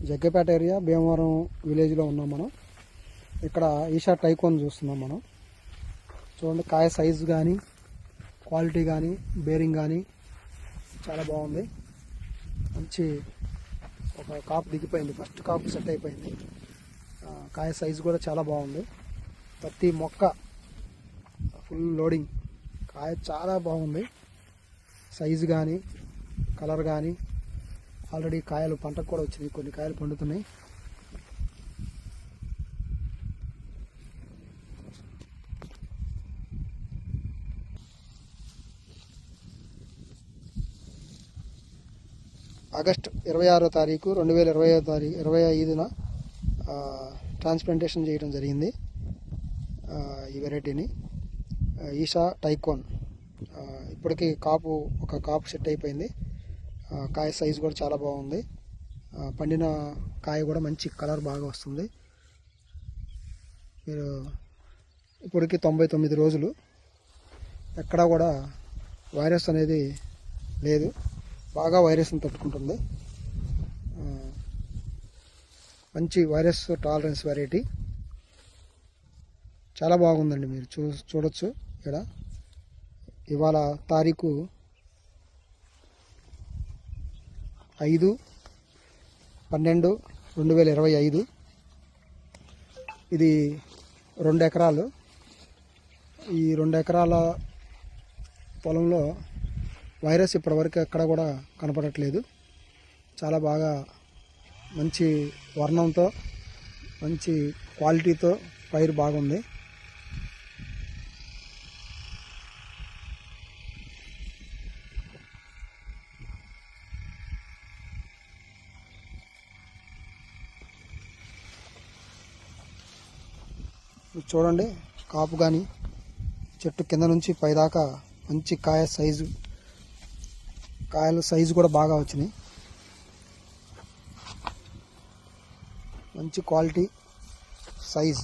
Jaggapeta area Bhimavaram విలేజ్లో ఉన్నాం మనం. ఇక్కడ ఈషా టైకోన్ చూస్తున్నాం మనం. చూడండి, కాయ సైజు కానీ క్వాలిటీ కానీ బేరింగ్ కానీ చాలా బాగుంది. మంచి ఒక కాపు దిగిపోయింది, ఫస్ట్ కాపు సెట్ అయిపోయింది. కాయ సైజు కూడా చాలా బాగుంది. ప్రతి మొక్క ఫుల్ లోడింగ్. కాయ చాలా బాగుంది. సైజు కానీ కలర్ కానీ ఆల్రెడీ కాయలు పంటకు కూడా వచ్చినాయి, కొన్ని కాయలు పండుతున్నాయి. ఆగస్ట్ 26వ తారీఖు 2025న ట్రాన్స్ప్లాంటేషన్ చేయడం జరిగింది ఈ వెరైటీని, ఈషా టైకోన్. ఇప్పటికీ ఒక కాపు సెట్ అయిపోయింది. కాయ సైజు కూడా చాలా బాగుంది. పండిన కాయ కూడా మంచి కలర్ బాగా వస్తుంది. మీరు ఇప్పటికి 99 రోజులు, ఎక్కడా కూడా వైరస్ అనేది లేదు. బాగా వైరస్ని తట్టుకుంటుంది. మంచి వైరస్ టాలరెన్స్ వెరైటీ. చాలా బాగుందండి. మీరు చూడొచ్చు ఇక్కడ. ఇవాళ తారీఖు 5/12/2025. ఇది 2 ఎకరాలు. ఈ 2 ఎకరాల పొలంలో వైరస్ ఇప్పటివరకు ఎక్కడ కూడా కనపడట్లేదు. చాలా బాగా మంచి వర్ణంతో మంచి క్వాలిటీతో పైరు బాగుంది. చూడండి, కాపు కానీ చెట్టు కింద నుంచి పైదాకా మంచి కాయలు సైజు కూడా బాగా వచ్చినాయి. మంచి క్వాలిటీ సైజ్.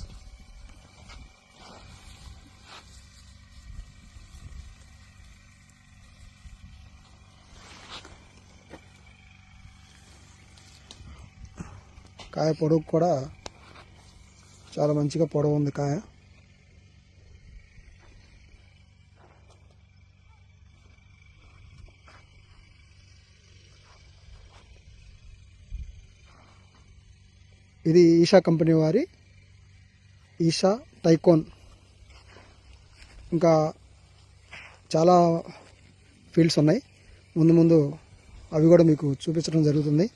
కాయ పొడవు కూడా చాలా మంచిగా పొడవు ఉంది కాయ. ఇది ఈషా కంపెనీ వారి ఈషా టైకోన్. ఇంకా చాలా ఫీల్డ్స్ ఉన్నాయి, ముందు అవి కూడా మీకు చూపించడం జరుగుతుంది.